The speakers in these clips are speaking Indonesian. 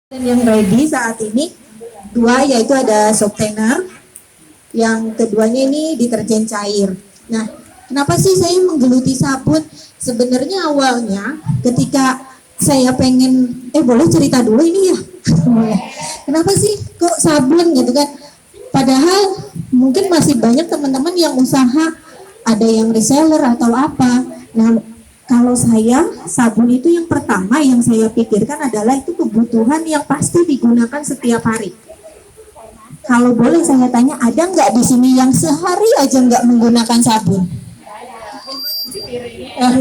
Dan yang ready saat ini dua, yaitu ada soap tanner, yang keduanya ini deterjen cair. Nah, kenapa sih saya menggeluti sabun? Sebenarnya awalnya ketika saya pengen, boleh cerita dulu ini ya. Kenapa sih kok sabun gitu kan? Padahal mungkin masih banyak teman-teman yang usaha, ada yang reseller atau apa. Nah, kalau saya, sabun itu yang pertama yang saya pikirkan adalah itu kebutuhan yang pasti digunakan setiap hari. Kalau boleh saya tanya, ada nggak di sini yang sehari aja nggak menggunakan sabun?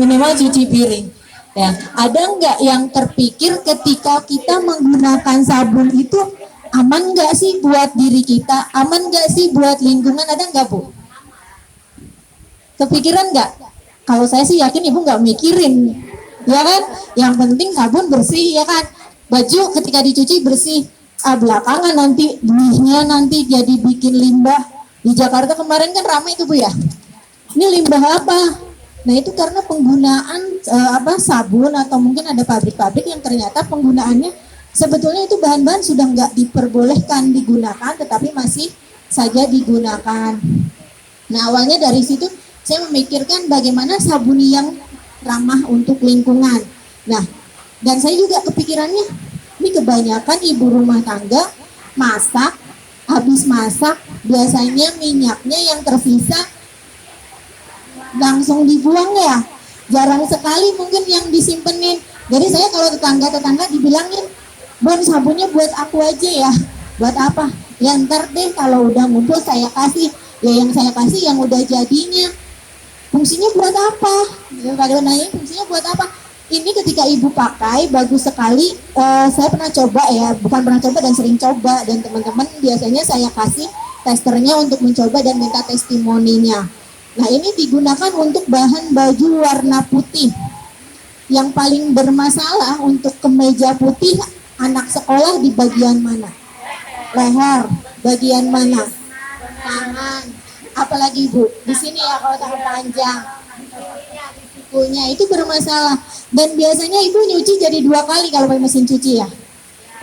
Minimal cuci piring. Ya, ada nggak yang terpikir ketika kita menggunakan sabun itu aman nggak sih buat diri kita? Aman nggak sih buat lingkungan? Ada nggak, Bu? Kepikiran nggak? Kalau saya sih yakin ibu nggak mikirin, ya kan? Yang penting sabun bersih, ya kan? Baju ketika dicuci bersih. Belakangan nanti buihnya nanti jadi bikin limbah. Di Jakarta kemarin kan ramai itu, Bu, ya. Ini limbah apa? Nah, itu karena penggunaan sabun, atau mungkin ada pabrik-pabrik yang ternyata penggunaannya sebetulnya itu bahan-bahan sudah nggak diperbolehkan digunakan, tetapi masih saja digunakan. Nah, awalnya dari situ saya memikirkan bagaimana sabun yang ramah untuk lingkungan. Nah, dan saya juga kepikirannya, ini kebanyakan ibu rumah tangga masak, habis masak biasanya minyaknya yang tersisa langsung dibuang ya. Jarang sekali mungkin yang disimpenin. Jadi saya kalau tetangga-tetangga dibilangin, "Bon, sabunnya buat aku aja ya." Buat apa? Ya ntar deh kalau udah ngumpul saya kasih. Ya yang saya kasih yang udah jadinya. Fungsinya buat apa? Pada nanya fungsinya buat apa? Ini ketika ibu pakai bagus sekali. Saya pernah coba ya, bukan pernah coba dan sering coba, dan teman-teman biasanya saya kasih testernya untuk mencoba dan minta testimoninya. Nah, ini digunakan untuk bahan baju warna putih. Yang paling bermasalah untuk kemeja putih anak sekolah di bagian mana? Leher, bagian mana? Tangan. Apalagi Bu, di sini ya kalau tangan panjang, kukunya itu bermasalah. Dan biasanya ibu nyuci jadi 2 kali kalau pakai mesin cuci ya.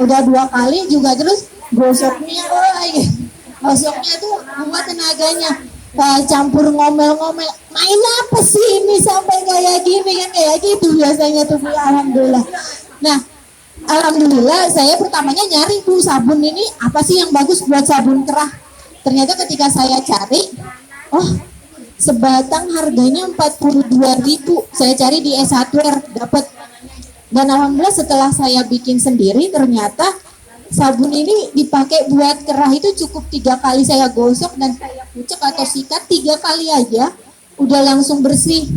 Udah 2 kali juga, terus gosoknya, gosoknya tuh buat tenaganya. Campur ngomel-ngomel, main apa sih ini sampai kayak gini kan, kayak gitu biasanya tuh Bu. Alhamdulillah. Nah, alhamdulillah saya pertamanya nyari Bu, sabun ini apa sih yang bagus buat sabun kerah. Ternyata ketika saya cari, sebatang harganya 42.000. Saya cari di S1R dapat. Dan alhamdulillah setelah saya bikin sendiri, ternyata sabun ini dipakai buat kerah itu cukup 3 kali saya gosok dan saya kucek atau sikat 3 kali aja udah langsung bersih.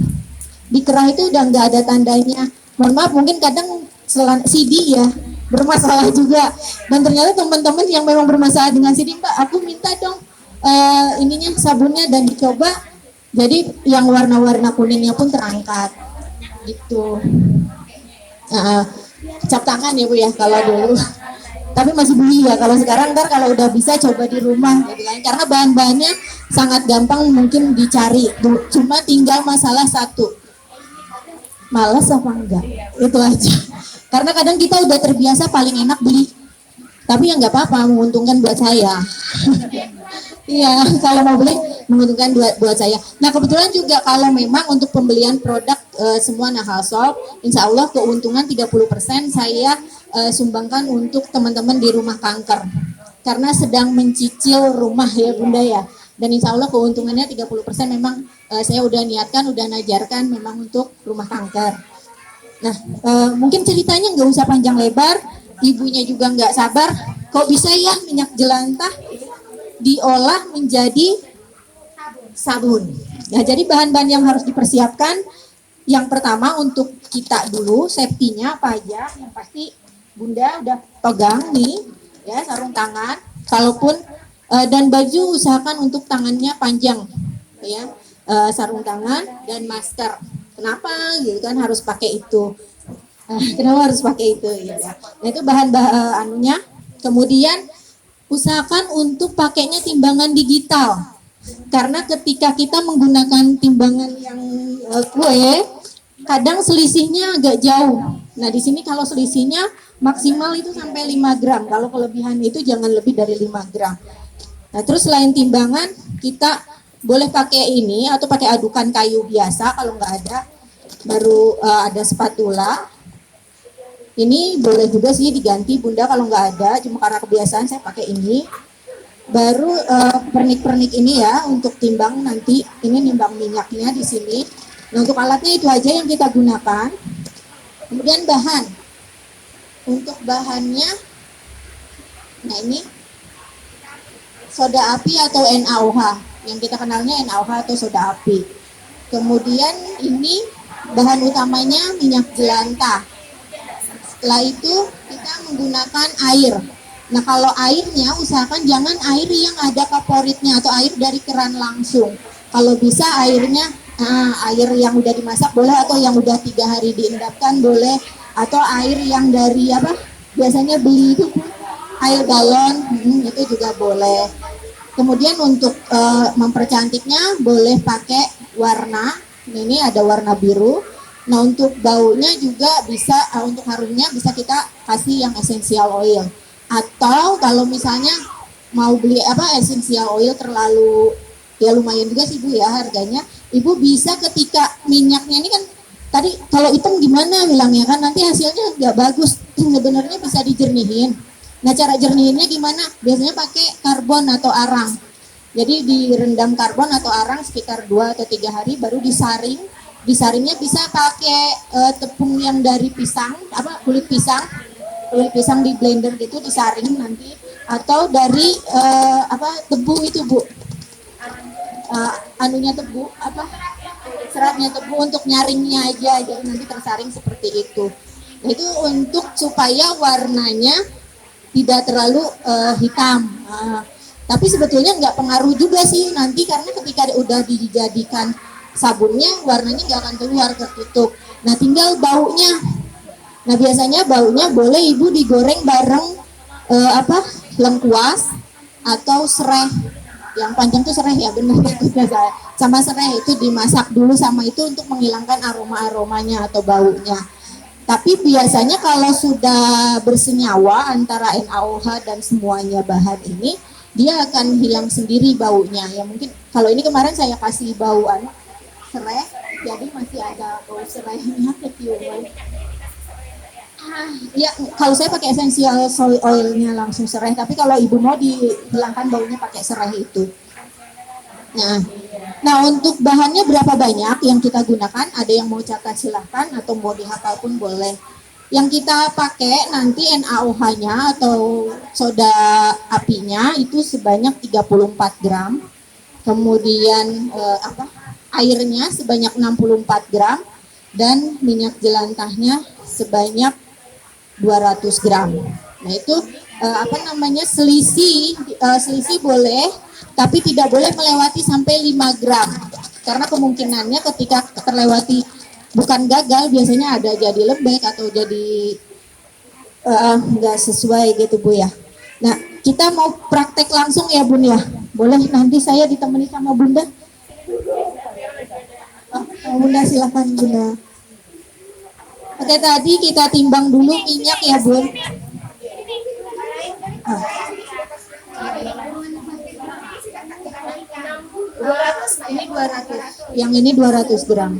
Di kerah itu udah nggak ada tandanya. Mohon maaf, mungkin kadang CD ya bermasalah juga. Dan ternyata teman-teman yang memang bermasalah dengan CD, Mbak, aku minta dong ininya sabunnya, dan dicoba. Jadi yang warna-warna kuningnya pun terangkat gitu. Cap tangan ya Bu ya kalau dulu. Tapi masih beli ya kalau sekarang. Ntar kalau udah bisa coba di rumah gitu kan. Karena bahan-bahannya sangat gampang mungkin dicari. Cuma tinggal masalah satu, malas apa enggak, itu aja. Karena kadang kita udah terbiasa paling enak beli, tapi ya nggak apa-apa, menguntungkan buat saya. Iya, kalau mau beli menguntungkan buat saya. Nah, kebetulan juga kalau memang untuk pembelian produk semua Nahal Shop, insya Allah keuntungan 30% saya sumbangkan untuk teman-teman di rumah kanker. Karena sedang mencicil rumah ya Bunda ya. Dan insya Allah keuntungannya 30% memang saya udah niatkan, udah najarkan memang untuk rumah kanker. Nah, mungkin ceritanya nggak usah panjang lebar, ibunya juga nggak sabar, kok bisa ya minyak jelantah diolah menjadi sabun. Nah, jadi bahan-bahan yang harus dipersiapkan, yang pertama untuk kita dulu, safety-nya apa aja, yang pasti Bunda udah pegang nih, ya sarung tangan, kalaupun dan baju usahakan untuk tangannya panjang, ya sarung tangan dan masker. Kenapa gitu kan harus pakai itu? Kenapa harus pakai itu? Ya. Nah, itu bahan-bahan anunya. Kemudian usahakan untuk pakainya timbangan digital. Karena ketika kita menggunakan timbangan yang kue, kadang selisihnya agak jauh. Nah, di sini kalau selisihnya Maksimal itu sampai 5 gram. Kalau kelebihan itu jangan lebih dari 5 gram. Nah, terus selain timbangan, kita boleh pakai ini atau pakai adukan kayu biasa kalau nggak ada. Baru ada spatula. Ini boleh juga sih diganti Bunda kalau nggak ada. Cuma karena kebiasaan saya pakai ini. Baru pernik-pernik ini ya untuk timbang nanti. Ini nimbang minyaknya di sini. Nah, untuk alatnya itu aja yang kita gunakan. Kemudian bahan. Untuk bahannya, nah ini soda api atau NaOH, yang kita kenalnya NaOH atau soda api. Kemudian ini bahan utamanya minyak jelantah. Setelah itu kita menggunakan air. Nah, kalau airnya usahakan jangan air yang ada kaporitnya atau air dari keran langsung. Kalau bisa airnya air yang udah dimasak boleh, atau yang udah 3 hari diendapkan boleh, atau air yang dari biasanya beli itu air galon, itu juga boleh. Kemudian untuk mempercantiknya boleh pakai warna. Ini ada warna biru. Nah, untuk baunya juga bisa, untuk harumnya bisa kita kasih yang essential oil. Atau kalau misalnya mau beli essential oil terlalu ya lumayan juga sih Bu ya harganya. Ibu bisa ketika minyaknya ini kan tadi kalau hitam gimana bilangnya kan nanti hasilnya nggak bagus. Sebenarnya bisa dijernihin. Nah, cara jernihinnya gimana? Biasanya pakai karbon atau arang. Jadi direndam karbon atau arang sekitar 2 atau 3 hari baru disaring. Disaringnya bisa pakai tepung yang dari pisang, kulit pisang di blender gitu disaring nanti, atau dari tebu itu Bu. Anunya tebu seratnya tebu untuk nyaringnya aja, jadi nanti tersaring seperti itu. Nah, itu untuk supaya warnanya tidak terlalu hitam. Tapi sebetulnya nggak pengaruh juga sih nanti, karena ketika udah dijadikan sabunnya warnanya nggak akan keluar, tertutup. Nah, tinggal baunya. Nah, biasanya baunya boleh Ibu digoreng bareng lengkuas atau serai. Yang panjang tuh serai ya, benar saya. Sama serai itu dimasak dulu sama itu untuk menghilangkan aroma-aromanya atau baunya. Tapi biasanya kalau sudah bersenyawa antara NaOH dan semuanya bahan ini, dia akan hilang sendiri baunya. Ya mungkin kalau ini kemarin saya kasih bauan serai, jadi masih ada bau serainya keciuman. Ya, kalau saya pakai essential oilnya langsung serai, tapi kalau Ibu mau dihilangkan baunya pakai serai itu. Nah, untuk bahannya berapa banyak yang kita gunakan, ada yang mau catat silahkan atau mau dihafal pun boleh. Yang kita pakai nanti NaOH-nya atau soda apinya itu sebanyak 34 gram. Kemudian airnya sebanyak 64 gram dan minyak jelantahnya sebanyak 200 gram. Nah, itu selisih boleh, tapi tidak boleh melewati sampai 5 gram. Karena kemungkinannya ketika terlewati bukan gagal, biasanya ada jadi lembek atau jadi nggak sesuai gitu Bu ya. Nah, kita mau praktek langsung ya Bun ya. Boleh nanti saya ditemani sama Bunda? Bunda silakan Bunda. Oke, tadi kita timbang dulu minyak ya Bun. Ini 200. Yang ini 200 gram.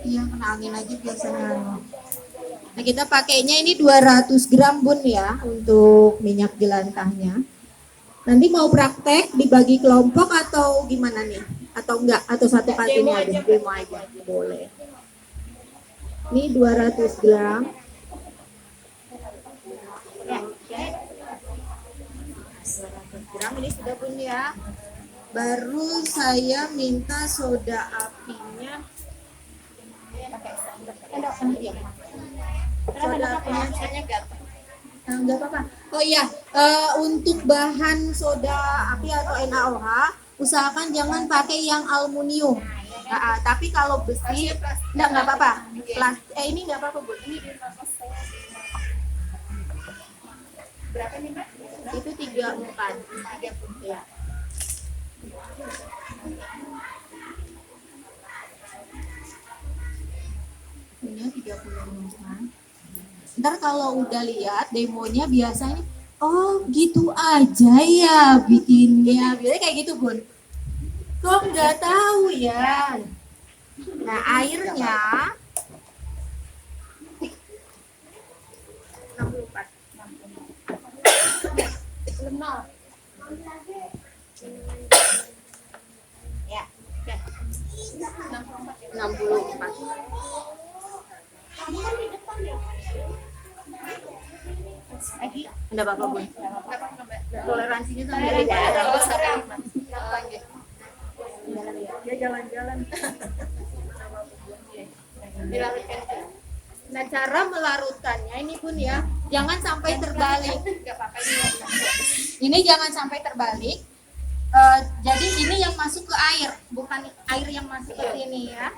Iya, kena angin aja biasanya. Nah, kita pakainya ini 200 gram Bun ya untuk minyak jelantahnya. Nanti mau praktek dibagi kelompok atau gimana nih? Atau enggak? Atau satu kali ini aja? Demo aja. Boleh. Ini 200 gram. Ya. 200 gram ini sudah Bun ya. Baru saya minta soda apinya. Soda apinya enggak apa-apa. Oh iya, untuk bahan soda api atau NaOH usahakan jangan pakai yang aluminium. Tapi kalau besi nggak apa-apa. Ini nggak apa-apa, Bu. Ini berapa nih, Mbak? Itu 34. Ya. Ini 34. Ntar kalau udah lihat demonya biasanya, oh gitu aja ya bikinnya. Biasanya kayak gitu, Bun. Kok nggak tahu ya? Nah, airnya 64. Ya, oke. 64. Enggak apa-apa, Bun. Toleransinya sama dari dia jalan-jalan. Nah, cara melarutkannya ini, Bun, ya, jangan sampai terbalik. Ini jangan sampai terbalik. Jadi ini yang masuk ke air, bukan air yang masuk ke sini ya.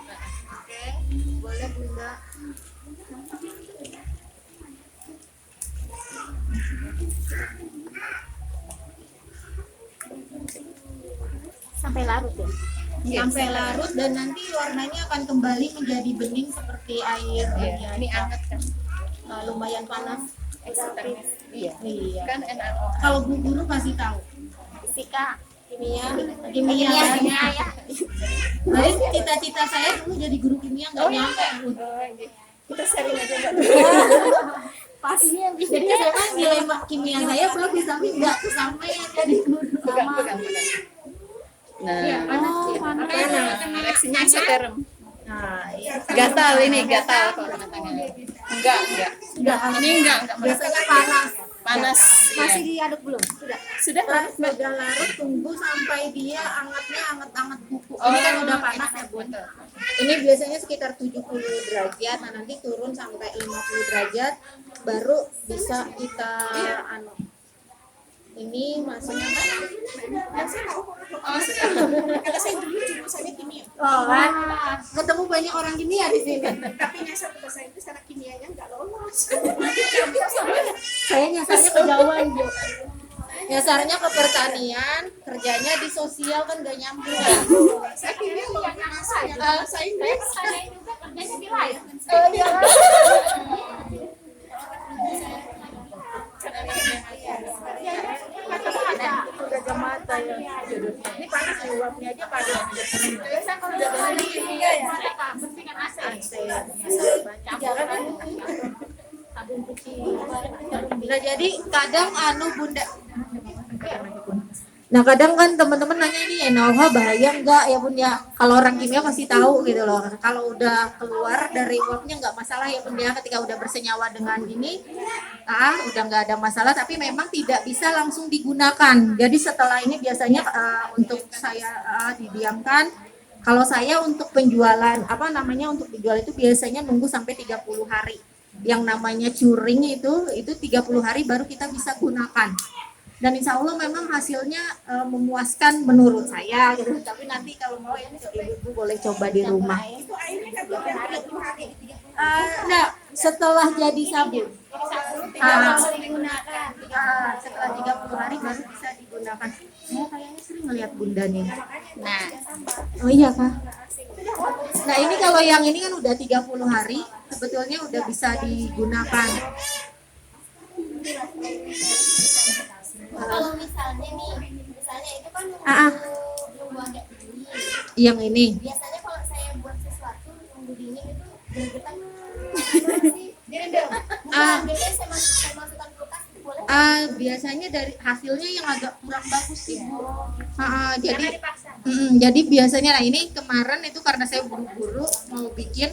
Oke, boleh, Bunda. Sampai larut ya. Sampai larut dan nanti warnanya akan kembali menjadi bening seperti air. Ini anget kan? Lumayan panas. Iya. Kan kalau Bu Guru pasti tahu. Fisika, kimia ya. Jadi cita-cita saya dulu jadi guru kimia nggak nyampe. Kita sharing aja, Mbak. Pas. Jadi saya kan nilai kimia saya bagus tapi nggak kesampaian jadi guru. Pegang. Nah, panas. Reaksinya eksoterm. Nah, Gatal kalau kena tangannya. Enggak. Ini enggak. Biasanya panas. Panas. Masih Iya. diaduk belum? Sudah. Sudah larut, tunggu sampai dia angetnya anget kuku. Ini kan udah panas ya, Bun. Ini biasanya sekitar 70 derajat. Nah, nanti turun sampai 50 derajat baru bisa kita ini masuknya Kalau saya dulu jurusannya kimia. ketemu banyak orang kimia di sini. Tapi nyasar ke bahasa Inggris karena kimianya enggak lolos. Saya nyasarnya kejauhan, Bu. Nyasarnya ke pertanian, kerjanya di sosial kan gak nyambung ya. Saya kimia bawahnya masanya bahasa Inggris. Saya juga kerjanya di live. Udah jam mata ya. Ini panas nih, uapnya aja panas. Biasa kalau di kimia ya, bersihkan AC. Sabun cuci. Nah, jadi kadang Bunda. Nah, kadang kan teman-teman nanya ini NaOH bahaya enggak ya, Bun ya? Kalau orang kimia pasti tahu gitu loh. Kalau udah keluar dari uapnya enggak masalah ya, Bun ya. Ketika udah bersenyawa dengan ini, udah enggak ada masalah, tapi memang tidak bisa langsung digunakan. Jadi setelah ini biasanya untuk saya didiamkan. Kalau saya untuk penjualan untuk dijual itu biasanya nunggu sampai 30 hari. Yang namanya curing itu 30 hari baru kita bisa gunakan. Dan insya Allah memang hasilnya memuaskan menurut saya gitu. Tapi nanti kalau mau ya ibu boleh coba di rumah. Itu airnya kan berapa hari? Nah, setelah jadi sabun. Digunakan. Setelah 30 hari baru bisa digunakan. Saya kayaknya sering ngeliat Bunda nih. Nah, Oh iya Kak. Nah, ini kalau yang ini kan udah 30 hari, sebetulnya udah bisa digunakan. kalau misalnya itu kan nunggu agak dingin. Yang ini. Biasanya kalau saya buat sesuatu nunggu dingin itu gregetan. Biasanya saya masukkan kulkas itu boleh. Biasanya dari hasilnya yang agak kurang bagus sih, Bu. Jadi biasanya, nah ini kemarin itu karena saya buru-buru mau bikin,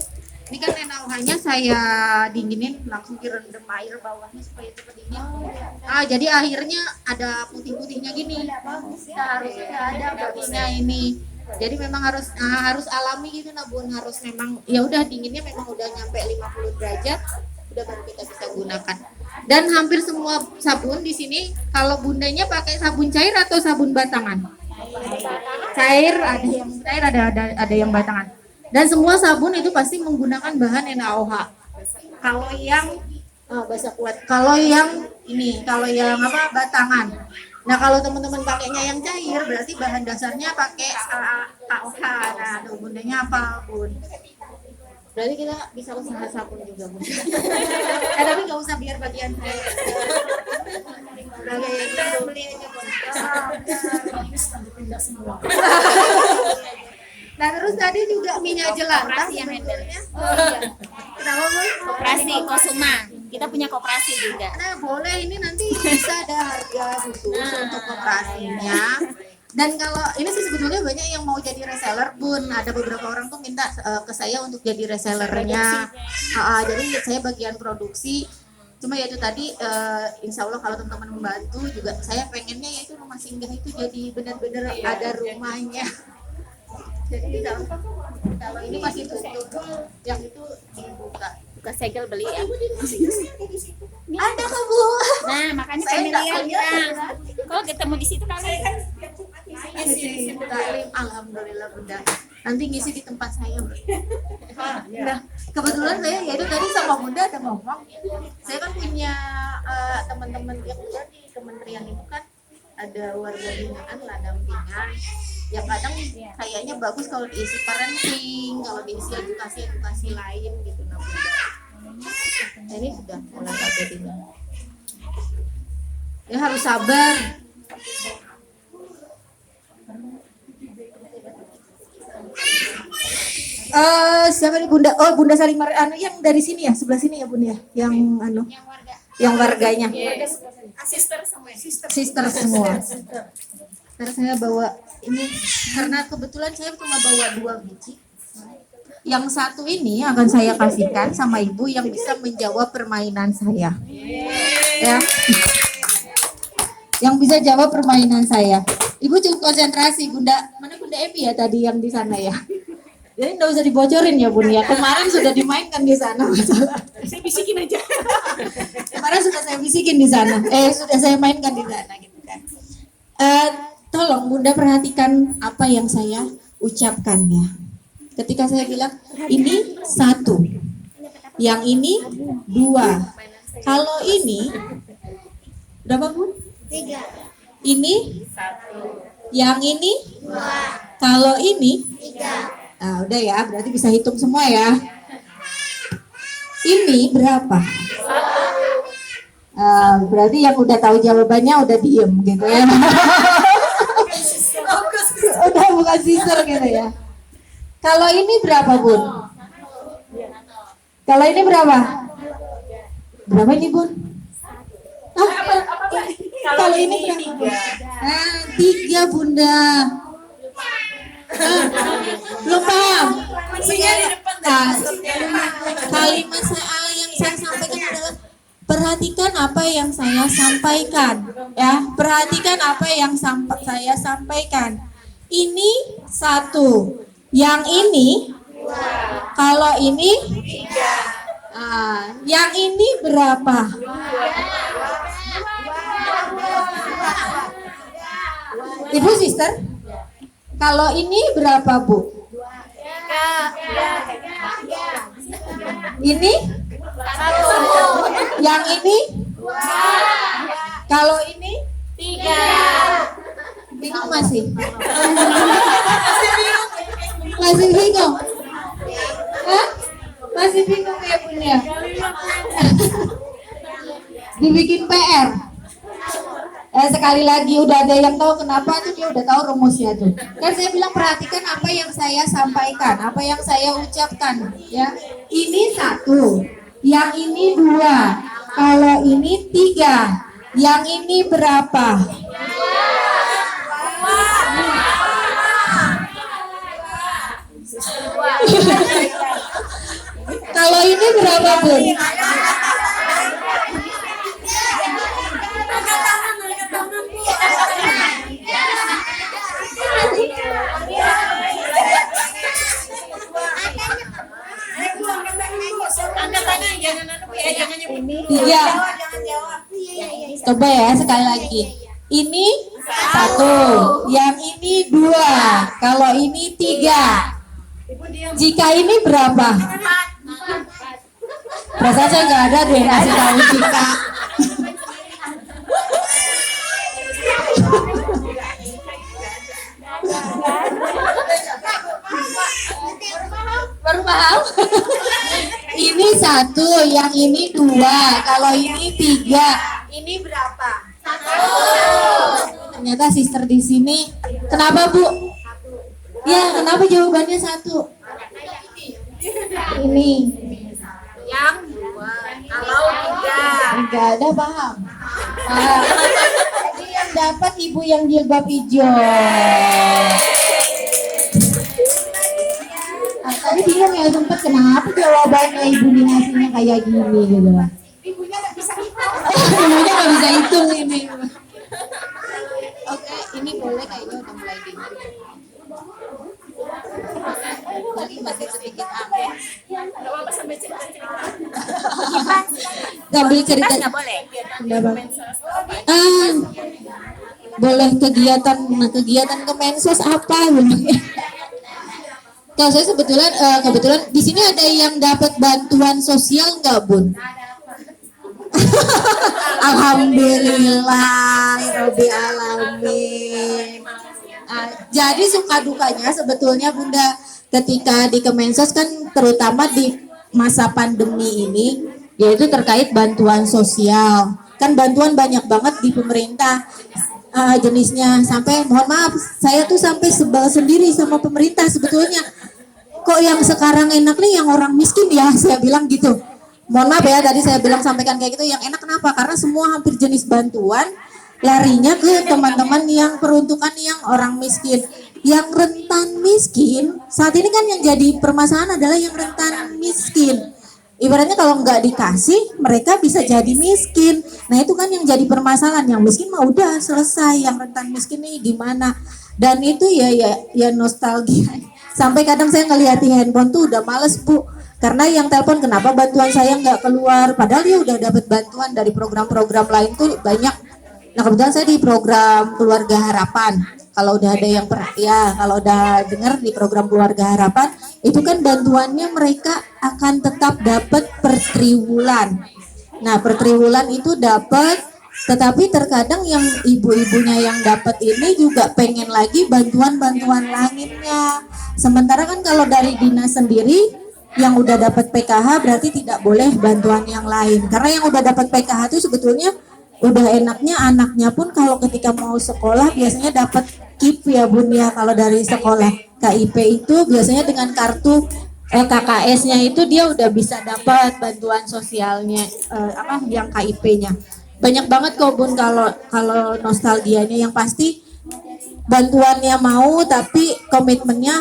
ini kan NaOH-nya saya dinginin langsung direndam air bawahnya supaya cepat dingin. Jadi akhirnya ada putih-putihnya gini. Harusnya nggak ada putihnya ini. Jadi memang harus alami gitu, nah Bun, harus memang ya udah dinginnya memang udah nyampe 50 derajat, udah baru kita bisa gunakan. Dan hampir semua sabun di sini kalau Bundanya pakai sabun cair atau sabun batangan? cair, ada yang cair, ada yang batangan. Dan semua sabun itu pasti menggunakan bahan NaOH. Kalau yang basah kuat. Kalau yang ini, kalau yang apa batangan. Nah kalau teman-teman pakainya yang cair, berarti bahan dasarnya pakai AOH. Nah, tuh bundanya apa bun? Berarti kita bisa usaha sabun juga bun. Tapi nggak usah biar bagian saya. Kita beli aja bun. Nah terus tadi juga minyak jelantah Koperasi yang sebetulnya. Oh iya. Kenapa bun? Koperasi Kosuma. Kita punya koperasi juga. Nah boleh, ini nanti bisa ada harga khusus untuk koperasinya. Dan kalau ini sih sebetulnya banyak yang mau jadi reseller pun, ada beberapa orang tuh minta ke saya untuk jadi resellernya. Jadi saya bagian produksi. Cuma ya itu tadi insya Allah kalau teman-teman membantu juga, saya pengennya yaitu rumah singgah itu jadi benar-benar ada rumahnya. Jadi kalau ini masih tutup, yang itu dibuka. Buka segel beli ya. Ada kok Bu. Nah, makanya Saya nggak familiar lihat. kita. Kalau ketemu di situ kali. Ngisi taklim, alhamdulillah Bunda. Nanti ngisi di tempat saya. Nah, kebetulan saya ya itu tadi sama Bunda ada ngomong. Saya kan punya teman-teman yang udah di kementerian itu kan ada warga binaan lah, dampingan. Ya kadang kayaknya bagus kalau diisi parenting, kalau diisi edukasi lain gitu. Nah, Bunda. Ini sudah mulai ada ini. Ya harus sabar. Siapa nih Bunda? Oh Bunda Salimar, yang dari sini ya, sebelah sini ya Bunda ya, yang yang warganya. Sister semua. Karena saya bawa ini, karena kebetulan saya cuma bawa 2 biji. Yang satu ini akan saya kasihkan sama ibu yang bisa menjawab permainan saya. Ya. Yang bisa jawab permainan saya. Ibu cukup konsentrasi, Bunda. Mana Bunda Epi ya tadi yang di sana ya? Jadi nggak usah dibocorin ya Bun ya. Kemarin sudah dimainkan di sana masalah. Saya bisikin aja. Kemarin sudah saya bisikin di sana. Sudah saya mainkan di sana gitu kan. Tolong Bunda perhatikan apa yang saya ucapkan ya. Ketika saya bilang ini 1, yang ini 2. Kalau ini berapa Bun? 3. Ini 1. Yang ini 2. Kalau ini 3. Nah, udah ya, berarti bisa hitung semua ya. Ini berapa? 1. Berarti yang udah tahu jawabannya udah diem gitu ya. Udah bukan sister gitu ya. Kalau ini berapa Bun? Kalau ini berapa? Berapa ini Bun? Kalau ini berapa? 3 Bunda. Belum paham. Kalimat yang saya sampaikan adalah perhatikan apa yang saya sampaikan, ya. Perhatikan apa yang saya sampaikan. Ini 1, yang ini 2. Kalau ini 3. Yang ini berapa? 2. Ibu sister? Kalau ini berapa Bu? 3. Ini? 1. Yang ini? 2. Kalau ini? 3. Bingung masih? Masih bingung? Hah? Masih bingung ya Bun ya? Dibikin PR. Sekali lagi udah ada yang tahu kenapa tuh, dia udah tahu rumusnya tuh. Kan saya bilang perhatikan apa yang saya sampaikan, apa yang saya ucapkan ya. Ini 1, yang ini 2. Kalau ini 3. Yang ini berapa? 2. Kalau ini berapa Bun? Iya. Coba ya sekali lagi. Ini 1, yang ini ini 2, kalau ini 3. Jika ini berapa? Perasaan saya nggak ada deh ngasih tahu jika. Baru paham? Ini 1, yang ini 2, kalau ini 3. Ini berapa? 1. Ternyata sister di sini. Kenapa, Bu? Ya, kenapa jawabannya 1? Ini. Yang 2. Kalau 3. Enggak ada, paham? Paham. Jadi yang dapat ibu yang jilbab hijau. Tadi bingung ya sempat kenapa jawabannya ibu ngasihnya kayak gini gitu. Ibunya nggak bisa hitung ini. Oke, ini boleh kayaknya udah mulai dingin. Lagi masih sedikit aneh. Sambil cerita. Nggak boleh. Boleh kegiatan Kemensos apa? Kalau saya kebetulan di sini ada yang dapat bantuan sosial nggak, Bun? Alhamdulillah, Rabbil alamin. Jadi suka dukanya sebetulnya Bunda ketika di Kemensos kan terutama di masa pandemi ini yaitu terkait bantuan sosial. Kan bantuan banyak banget di pemerintah. Jenisnya sampai mohon maaf saya tuh sampai sebel sendiri sama pemerintah sebetulnya. Kok yang sekarang enak nih yang orang miskin ya, saya bilang gitu. Mohon maaf ya tadi saya bilang sampaikan kayak gitu, yang enak kenapa? Karena semua hampir jenis bantuan larinya ke teman-teman yang peruntukan yang orang miskin. Yang rentan miskin saat ini kan yang jadi permasalahan adalah yang rentan miskin. Ibaratnya kalau nggak dikasih mereka bisa jadi miskin. Nah itu kan yang jadi permasalahan. Yang miskin mah udah selesai, yang rentan miskin nih gimana? Dan itu ya nostalgia. Sampai kadang saya ngeliat di handphone tuh udah males, Bu, karena yang telepon kenapa bantuan saya nggak keluar, padahal dia udah dapat bantuan dari program-program lain tuh banyak. Nah kebetulan saya di program Keluarga Harapan. Kalau udah ada yang kalau udah dengar di program Keluarga Harapan itu kan bantuannya mereka akan tetap dapat per triwulan. Nah per triwulan itu dapat, tetapi terkadang yang ibu-ibunya yang dapat ini juga pengen lagi bantuan-bantuan lainnya. Sementara kan kalau dari dinas sendiri yang udah dapat PKH berarti tidak boleh bantuan yang lain. Karena yang udah dapat PKH itu sebetulnya udah enaknya anaknya pun kalau ketika mau sekolah biasanya dapat KIP ya Bun ya, kalau dari sekolah KIP itu biasanya dengan kartu KKS-nya itu dia udah bisa dapat bantuan sosialnya yang KIP-nya. Banyak banget kok Bun kalau nostalgianya, yang pasti bantuannya mau tapi komitmennya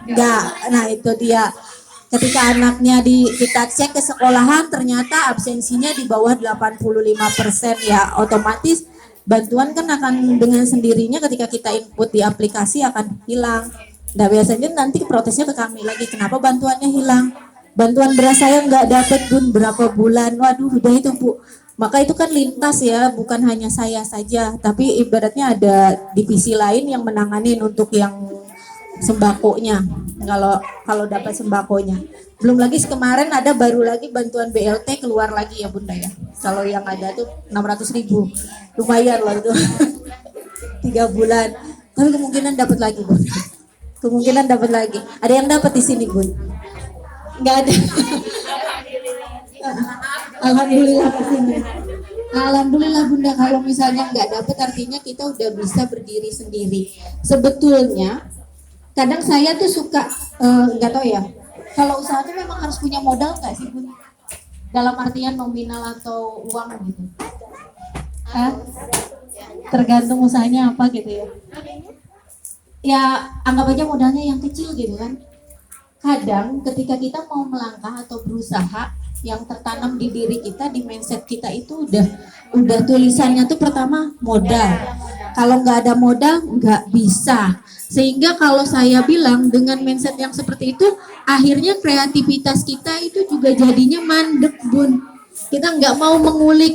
enggak. Nah itu dia. Ketika anaknya kita cek ke sekolahan ternyata absensinya di bawah 85% ya otomatis bantuan kan akan dengan sendirinya ketika kita input di aplikasi akan hilang. Nah biasanya nanti protesnya ke kami lagi, kenapa bantuannya hilang? Bantuan beras saya nggak dapat Bun berapa bulan, waduh udah itu Bu. Maka itu kan lintas ya, bukan hanya saya saja, tapi ibaratnya ada divisi lain yang menanganin untuk yang sembakonya. Kalau dapat sembakonya. Belum lagi kemarin ada baru lagi bantuan BLT keluar lagi ya Bunda ya. Kalau yang ada tuh 600.000. Lumayan loh itu. 3 bulan. Tapi kemungkinan dapat lagi Bunda. Kemungkinan dapat lagi. Ada yang dapat di sini Bun? Enggak ada. Alhamdulillah kesini. Alhamdulillah Bunda, kalau misalnya nggak dapat artinya kita udah bisa berdiri sendiri. Sebetulnya kadang saya tuh suka nggak tahu ya, kalau usaha tuh memang harus punya modal nggak sih Bun? Dalam artian nominal atau uang gitu? Tergantung usahanya apa gitu ya. Ya anggap aja modalnya yang kecil gitu kan. Kadang ketika kita mau melangkah atau berusaha, yang tertanam di diri kita, di mindset kita itu udah tulisannya tuh pertama modal. Kalau nggak ada modal nggak bisa. Sehingga kalau saya bilang dengan mindset yang seperti itu, akhirnya kreativitas kita itu juga jadinya mandek Bun. Kita nggak mau mengulik.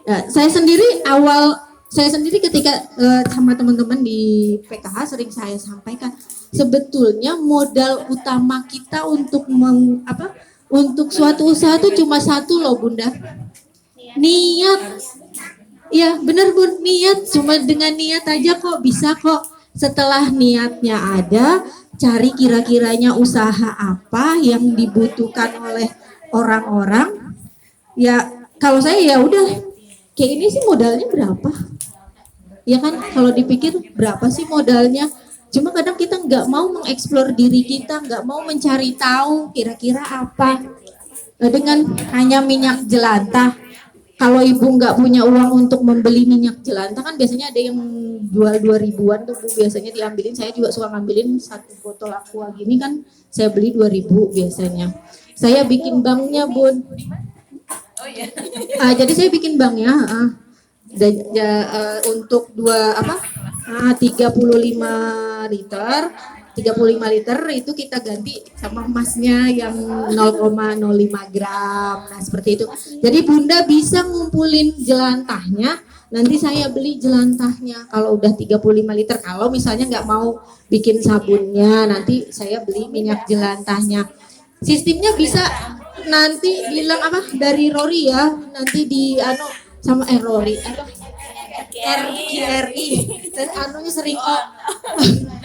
Nah, saya sendiri awal saya sendiri ketika sama teman-teman di PKH sering saya sampaikan, sebetulnya modal utama kita untuk untuk suatu usaha itu cuma satu loh Bunda. Niat. Ya benar Bun, niat. Cuma dengan niat aja kok bisa kok. Setelah niatnya ada, cari kira-kiranya usaha apa yang dibutuhkan oleh orang-orang. Ya kalau saya ya udah, kayak ini sih modalnya berapa? Ya kan kalau dipikir berapa sih modalnya? Cuma kadang kita nggak mau mengeksplor diri kita, nggak mau mencari tahu kira-kira apa. Nah, dengan hanya minyak jelantah, kalau ibu nggak punya uang untuk membeli minyak jelantah kan biasanya ada yang jual 2 ribuan tuh Bu, biasanya diambilin. Saya juga suka ngambilin satu botol aqua gini kan, saya beli 2 ribu biasanya. Saya bikin banknya Bun. Jadi saya bikin banknya untuk 35 liter. 35 liter itu kita ganti sama emasnya yang 0,05 gram. Nah seperti itu. Jadi Bunda bisa ngumpulin jelantahnya, nanti saya beli jelantahnya kalau udah 35 liter. Kalau misalnya nggak mau bikin sabunnya, nanti saya beli minyak jelantahnya. Sistemnya bisa nanti bilang dari Rory ya, nanti di sama Rory RQRI dan anunya sering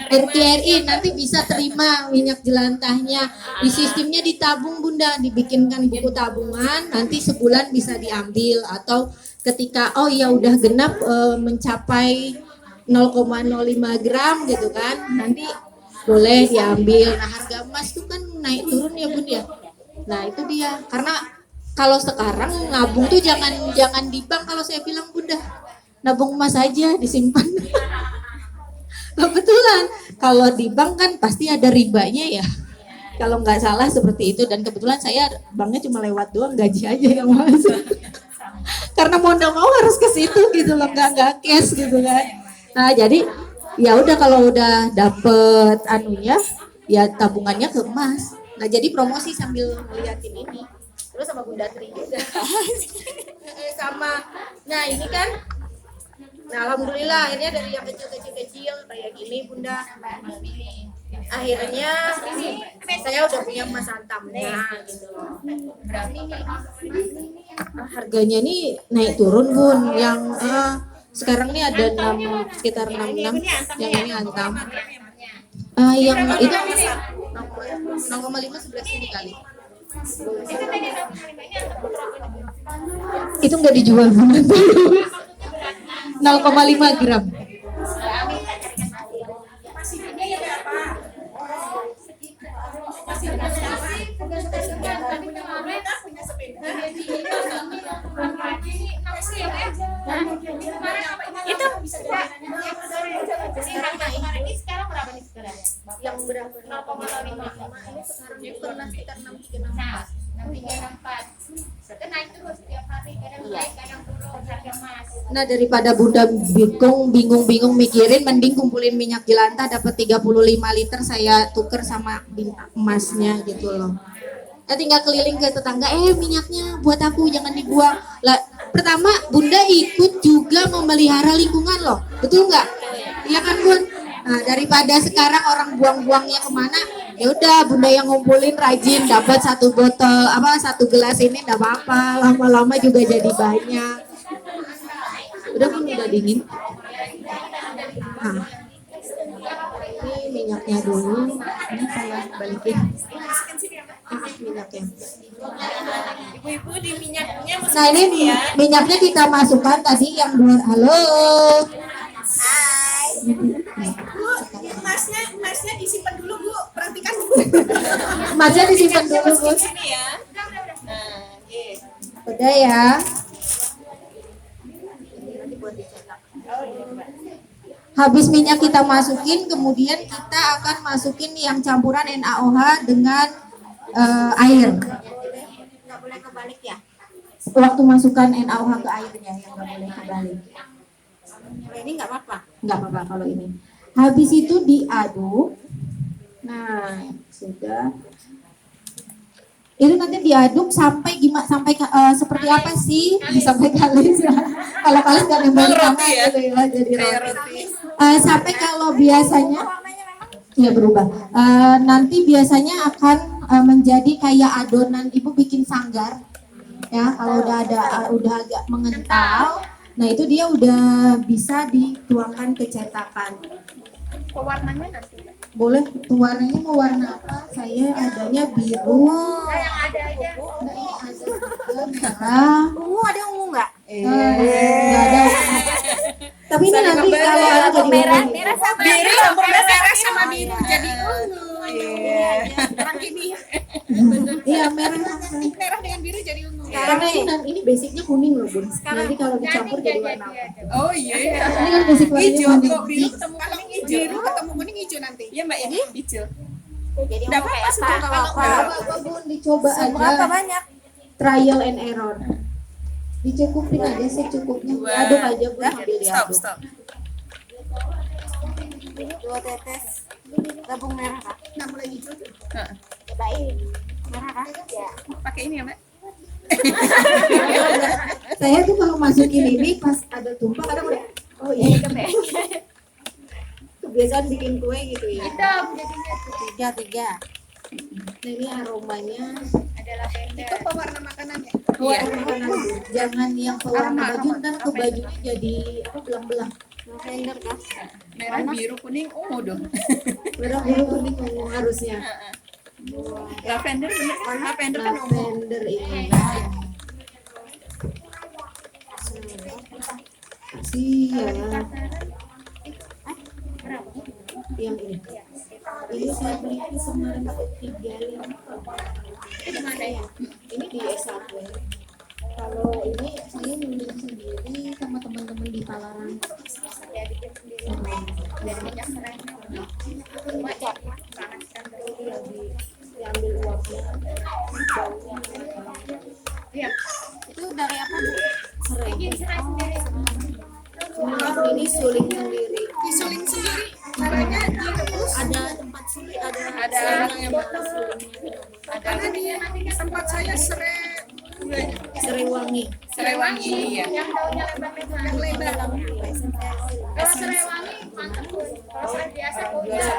RQRI nanti bisa terima minyak jelantahnya. Di sistemnya ditabung Bunda, dibikinkan buku tabungan, nanti sebulan bisa diambil, atau ketika ya udah genap mencapai 0,05 gram gitu kan, nanti boleh diambil. Nah harga emas itu kan naik turun ya Bun ya. Nah itu dia, karena kalau sekarang nabung tuh jangan di bank, kalau saya bilang Bunda, nabung emas aja disimpan. Kebetulan kalau di bank kan pasti ada ribanya ya, kalau nggak salah seperti itu. Dan kebetulan saya banknya cuma lewat doang, gaji aja yang masuk. Karena mau nggak mau harus ke situ gitu loh, nggak cash gitu kan. Nah jadi ya udah, kalau udah dapet anunya ya tabungannya ke emas. Nah jadi promosi sambil ngeliatin ini. Terus sama Bunda Tri juga. Nah ini kan, nah alhamdulillah akhirnya dari yang kecil kayak gini Bunda. Akhirnya saya udah punya emas antamnya gitu loh. Harganya nih naik turun Bun. Yang sekarang nih ada sekitar 66, yang ini antam. Yang itu 0,5 11 dikali. Itu nggak dijual Bun. 0,5 gram. Itu ini sekarang berapa nih sekarang? Yang berapa? 0,05. Ini sekarang pernah sekitar 6364. 6364. Itu naik terus setiap hari, kadang naik, kadang turun harga emas. Nah daripada Bunda bingung mikirin, mending kumpulin minyak jelantah, dapat 35 liter, saya tuker sama emasnya gitu loh. Nah, tinggal keliling ke tetangga, minyaknya buat aku, jangan dibuang. Lah, pertama Bunda ikut juga memelihara lingkungan loh, betul nggak? Iya kan Bun? Nah, daripada sekarang orang buang-buangnya kemana, ya udah Bunda yang ngumpulin, rajin, dapat satu gelas ini enggak apa-apa, lama-lama juga jadi banyak. Udah Bun, udah dingin. Nah, ini minyaknya dulu, ini saya balikin. Minyaknya. Ibu-ibu di minyaknya Nah ini minyaknya kita masukkan tadi yang halo. Hai. Bu, emasnya disimpan dulu Bu, perhatikan Bu. Emasnya disimpan dulu Bu. Sini ya. Nah, Udah ya. Habis minyak kita masukin, kemudian kita akan masukin yang campuran NaOH dengan air. Nggak boleh kebalik ya? Waktu masukkan NaOH ke airnya yang nggak boleh kebalik. Kalau ini nggak apa-apa. Nggak apa-apa kalau ini. Habis itu diaduk. Nah sudah. Itu nanti diaduk sampai gimana, sampai seperti apa sih? Sampai kalis. Kalau kalis nggak nembak Roti tangan ya? gitu ya, jadi Kayak roti. roti. Sampai kalau biasanya ya berubah. Nanti biasanya akan menjadi kayak adonan, ibu bikin sanggar. Ya, kalau udah agak mengental, nah itu dia udah bisa dituangkan ke cetakan. Pewarnanya nanti. Boleh, warnanya mau warna apa? Saya adanya biru. Yang ada aja. Nah, ini ada juga merah. Ungu ada ungu nggak? Nggak ada. Tapi ini Saling nanti ngebayar. kalau ada jadi Merah, ungu. merah sama Biru campur merah sama biru jadi Iya. orang gini. Iya, merah. Merah dengan biru jadi ungu. Karena ini basicnya kuning loh, Bun. Nanti kalau dicampur jadi warna apa? Oh iya. Ini kan basic warnanya Hijau kuning. kok biru ketemu kuning hijau. Biru ketemu kuning hijau nanti. Iya Mbak ya. Hijau. Jadi Enggak ungu apa-apa kayak sudah apa? kalau Nggak apa-apa, Bun, dicoba Berapa aja. banyak? Trial and error. Dicukupin aja secukupnya. Aduk aja, Bun, sambil Stop, diaduk. stop. 2 tetes gabung merah kak. Nah, mulai hijau tuh. Cobain. Merah kak? Ya. Pakai ini ya, Mbak. Saya tuh kalau masukin ini pas ada tumpah kadang udah, oh iya, kebiasaan bikin kue gitu ya. Hitam jadinya tuh. 3. Nah, ini aromanya Ada lavender. Itu pewarna makanannya. pewarna makanan. Jangan yang pewarna baju, ntar ke bajunya jadi apa, belang-belang. Lavender kak? Merah, biru, kuning, ungu dong. Merah, biru, kuning, ungu harusnya. Lavender bener kan? Lavender kan ungu. Lavender ini. Siap. Yang ini. Ini saya beli kemarin 35. Itu mana ya? Ini di S1. Kalau ini saya nulis sendiri sama teman-teman di Palaran. Ya bikin sendiri. Biar minyak serahnya. Cuma ya panaskan dulu. Diambil uapnya. Baunya. Iya. Itu dari apa bu? Serai. Bikin serai sendiri. Ini suling sendiri. Disuling sendiri. Caranya direbus. Ada tempat suling, ada Ada yang sulingnya. karena di tempat saya Serai wangi. serai wangi ya. Yang daunnya lebar-lebar. Lebar. Kalau serai wangi mantap tuh. Kalau serai biasa baunya